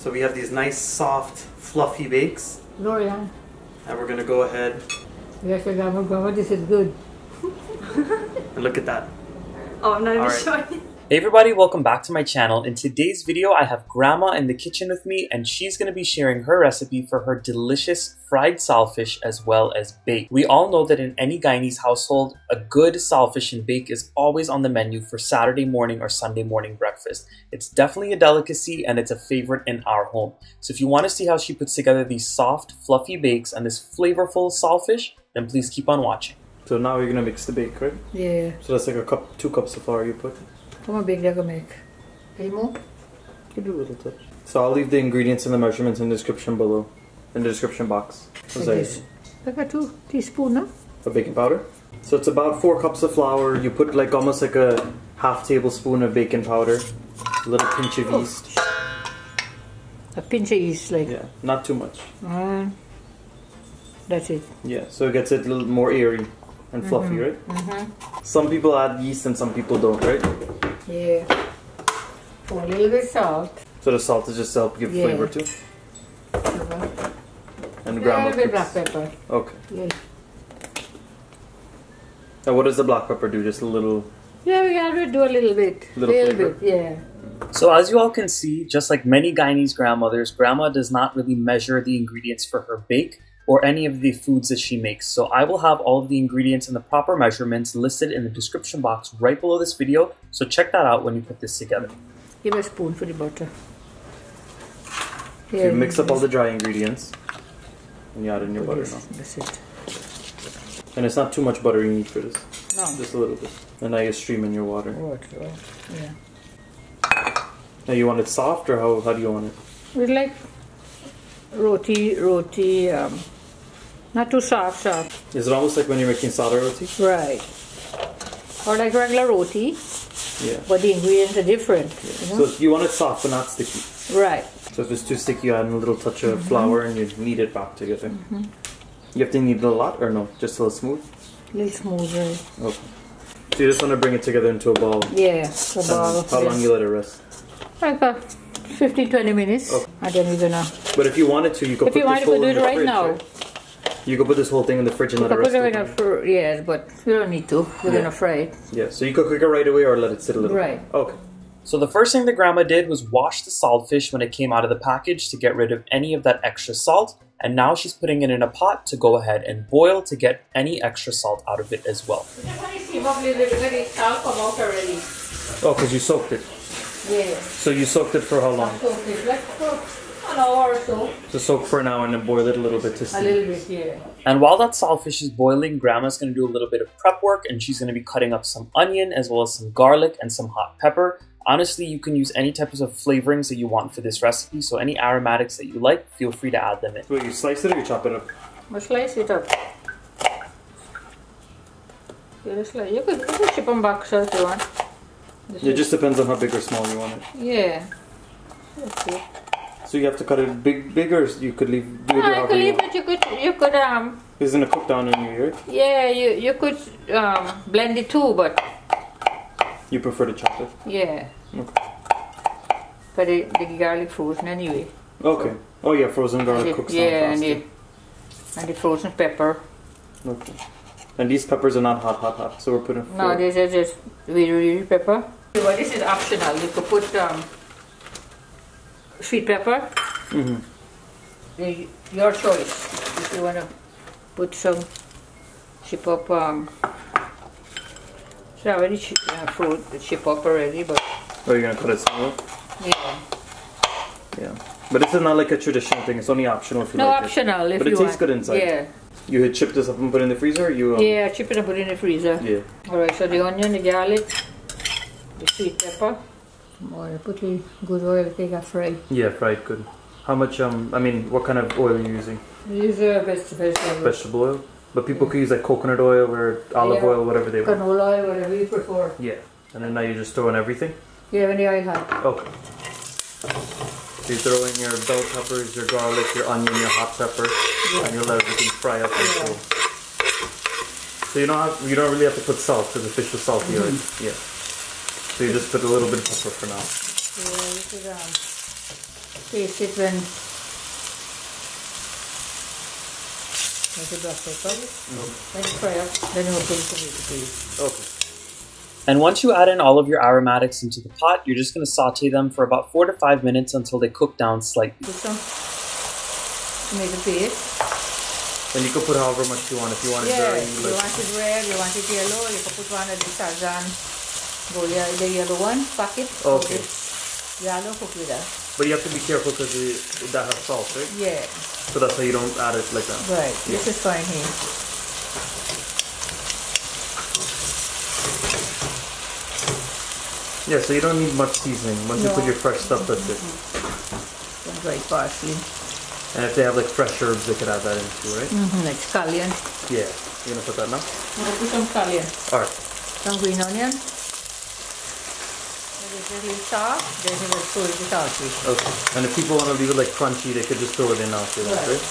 So we have these nice, soft, fluffy bakes. Gloria. And we're gonna go ahead. Yes, Grandma, this is good. And look at that. Oh, I'm not even showing. Hey everybody, welcome back to my channel. In today's video, I have Grandma in the kitchen with me, and she's going to be sharing her recipe for her delicious fried saltfish as well as bake. We all know that in any Guyanese household, a good saltfish and bake is always on the menu for Saturday morning or Sunday morning breakfast. It's definitely a delicacy and it's a favorite in our home. So if you want to see how she puts together these soft, fluffy bakes and this flavorful saltfish, then please keep on watching. So now you're gonna mix the bake, right? Yeah. So that's like 2 cups of flour you put. How much big they're gonna make? Any more? You do a little touch. So I'll leave the ingredients and the measurements in the description below, in the description box. Like a 2 teaspoons, no? Of baking powder. So it's about 4 cups of flour. You put like almost like a half tablespoon of baking powder, a little pinch of yeast. A pinch of yeast, like. Yeah, not too much. That's it. Yeah, so it gets it a little more airy and fluffy, right? Some people add yeast and some people don't, right? Yeah. For a little bit salt. So the salt is just to help give flavor too. And A grandma little bit black pepper. Okay. Yeah. And what does the black pepper do? Just a little. Yeah, we gotta do a little bit. Little bit, yeah. So as you all can see, just like many Guyanese grandmothers, Grandma does not really measure the ingredients for her bake or any of the foods that she makes. So I will have all of the ingredients and the proper measurements listed in the description box right below this video. So check that out when you put this together. Give a spoon for the butter. So you mix up all the dry ingredients and you add in your butter now. That's it. And it's not too much butter you need for this. No. Just a little bit. And now you stream in your water. Water, yeah. Now you want it soft or how do you want it? We like roti, not too soft. Is it almost like when you're making sada roti? Right. Or like regular roti. Yeah. But the ingredients are different. You know? So you want it soft but not sticky. Right. So if it's too sticky, you add in a little touch of flour and you knead it back together. You have to knead it a lot or no? Just a little smooth? A little smooth, right? Okay. So you just want to bring it together into a ball? Yeah, a ball. How long you let it rest? Like 15-20 minutes. Okay. And then we're gonna... But if you wanted to, you could put this whole in the fridge, right? You could put this whole thing in the fridge and let it rest. Yes, but we don't need to. We're gonna fry it. Yeah, so you could cook it right away or let it sit a little. Right. Okay. So the first thing that Grandma did was wash the saltfish when it came out of the package to get rid of any of that extra salt. And now she's putting it in a pot to go ahead and boil to get any extra salt out of it as well. Oh, because you soaked it. Yeah. So you soaked it for how long? Soaked it like for an hour or so. To soak for an hour and then boil it a little bit to steam. A little bit, yeah. And while that saltfish is boiling, Grandma's going to do a little bit of prep work, and she's going to be cutting up some onion as well as some garlic and some hot pepper. Honestly, you can use any types of flavorings that you want for this recipe, so any aromatics that you like, feel free to add them in. Wait, you slice it or you chop it up? We'll slice it up. You could chip them back so if you want. It just depends on how big or small you want it. Yeah. That's it. So you have to cut it big or you could leave it You could leave it, you could It's gonna cook down in your ear? Yeah, you could blend it too, but you prefer to chop it? Yeah. Okay. But the garlic frozen anyway. Okay. Oh yeah, frozen garlic cooks down faster. And the frozen pepper. Okay. And these peppers are not hot, so we're putting... No, these are just wiri pepper. Well, this is optional. You could put sweet pepper. Your choice. If you want to put some, chip up... it's already chip up already, but... Oh, you're going to cut it small? Yeah. Yeah. But this is not like a traditional thing. It's only optional if you like it. No, optional if you want. But it tastes good inside. Yeah. You chip this up and put it in the freezer? Or you, Yeah, chip it and put it in the freezer. Yeah. Alright, so the onion, the garlic, the sweet pepper. More, put the good oil, take a fry. Yeah, fried good. How much, I mean, what kind of oil are you using? Use vegetable oil? But people could use like coconut oil or olive oil, whatever they want. Canola oil, whatever you prefer. Yeah. And then now you just throw in everything? Yeah, when the oil hot. Okay. So you throw in your bell peppers, your garlic, your onion, your hot pepper, and you let everything fry up until. So you don't really have to put salt because the fish was salty already. Yeah. So you just put a little bit of pepper for now. Yeah, this is taste it when the black pepper. Let's fry up, then we'll put tomato paste. Okay. And once you add in all of your aromatics into the pot, you're just going to saute them for about 4 to 5 minutes until they cook down slightly. Put some tomato paste. And you can put however much you want. If you want it very, you want it red, you want it yellow, you can put one of the Tarzan, the yellow one, packet. Okay. Yellow, cook with that. But you have to be careful because that has salt, right? Yeah. So that's why you don't add it like that. Right. Yeah. This is fine here. Yeah, so you don't need much seasoning. Once you put your fresh stuff, that's it. Some dried parsley. And if they have like fresh herbs, they could add that in too, right? Like scallion. Yeah. You're gonna put that now? I'll put some scallion. Alright. Some green onion. If it's really soft, then you will throw it out. Okay. And if people want to leave it like crunchy, they could just throw it in now if they want, right?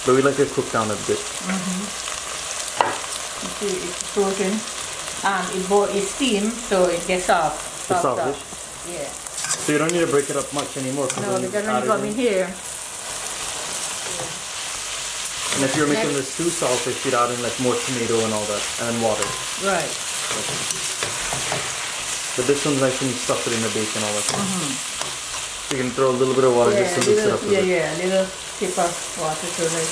But we like it cooked down a bit. You see, it's frozen. It steams, so it gets soft. The saltfish? Yeah. So you don't need to break it up much anymore. No, because when you come in here. And if you're making the stew saltfish, you'd add in like more tomato and all that, and then water. Right. Okay. But this one's nice when you stuff it in the bacon and all that. So you can throw a little bit of water just to loosen it up a bit. Yeah, a little tip of water to it.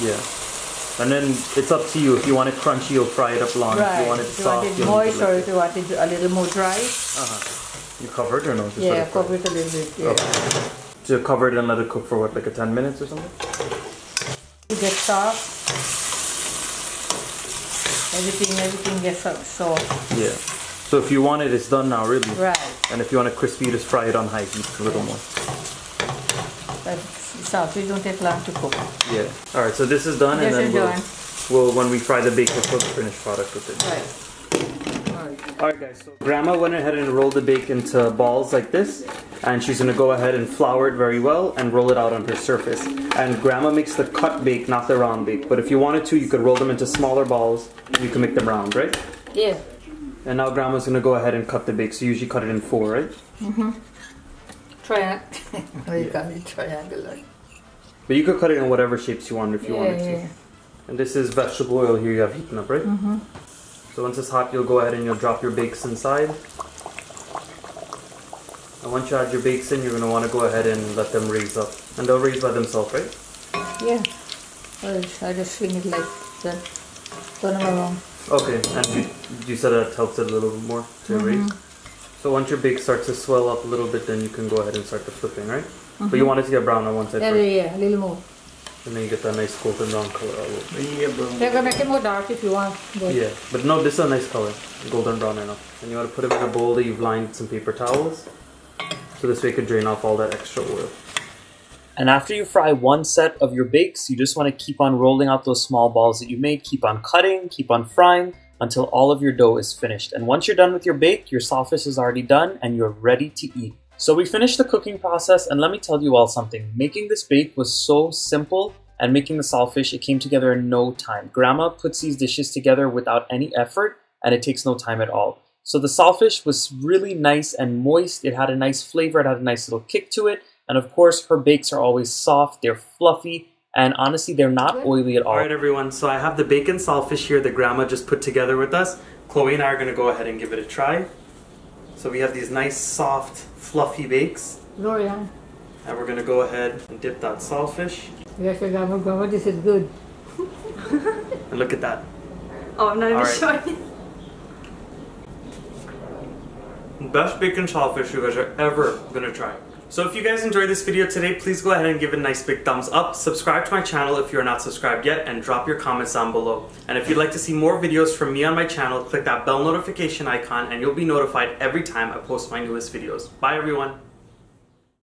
Yeah. And then it's up to you. If you want it crunchy, you'll fry it up long. Right. If you want it soft, you'll moist, or if you want it a little more dry. You cover it or no? Just Yeah, cover it a little bit. Yeah. Okay. So you cover it and let it cook for what, like 10 minutes or something? It gets soft. Everything gets soft. Yeah. So if you want it, it's done now, really. Right. And if you want it crispy, you just fry it on high heat a little more. But saltfish don't take long to cook. Yeah. All right. So this is done, and then we'll when we fry the bacon, we'll put the finished product with it. Right. Alright guys, so Grandma went ahead and rolled the bacon into balls like this, and she's going to go ahead and flour it very well and roll it out on her surface. And Grandma makes the cut bake, not the round bake. But if you wanted to, you could roll them into smaller balls and you can make them round, right? Yeah. And now Grandma's going to go ahead and cut the bake. So you usually cut it in 4, right? Triangular. But you could cut it in whatever shapes you want if you wanted to. Yeah. And this is vegetable oil here you have heating up, right? So once it's hot, you'll go ahead and you'll drop your bakes inside. And once you add your bakes in, you're going to want to go ahead and let them raise up. And they'll raise by themselves, right? Yeah. I just swing it like that. Turn them around. Okay, and you said that helps it a little bit more to raise. So once your bake starts to swell up a little bit, then you can go ahead and start the flipping, right? But you want it to get brown on one side first. Yeah, a little more. And then you get that nice golden brown color all over. You can make it more dark if you want. But Yeah, but no, this is a nice color. Golden brown enough. And you want to put it in a bowl that you've lined with some paper towels. So this way you can drain off all that extra oil. And after you fry one set of your bakes, you just want to keep on rolling out those small balls that you made. Keep on cutting, keep on frying until all of your dough is finished. And once you're done with your bake, your saltfish is already done and you're ready to eat. So we finished the cooking process, and let me tell you all something. Making this bake was so simple, and making the saltfish, it came together in no time. Grandma puts these dishes together without any effort, and it takes no time at all. So the saltfish was really nice and moist. It had a nice flavor. It had a nice little kick to it. And of course, her bakes are always soft. They're fluffy. And honestly, they're not oily at all. All right, everyone. So I have the bacon saltfish here that Grandma just put together with us. Chloe and I are going to go ahead and give it a try. So we have these nice, soft, fluffy bakes. Gloria. And we're going to go ahead and dip that saltfish. Yes, Grandma, this is good. And look at that. Oh, I'm not even showing. Best bacon saltfish you guys are ever going to try. So if you guys enjoyed this video today, please go ahead and give it a nice big thumbs up. Subscribe to my channel if you're not subscribed yet, and drop your comments down below. And if you'd like to see more videos from me on my channel, click that bell notification icon and you'll be notified every time I post my newest videos. Bye everyone.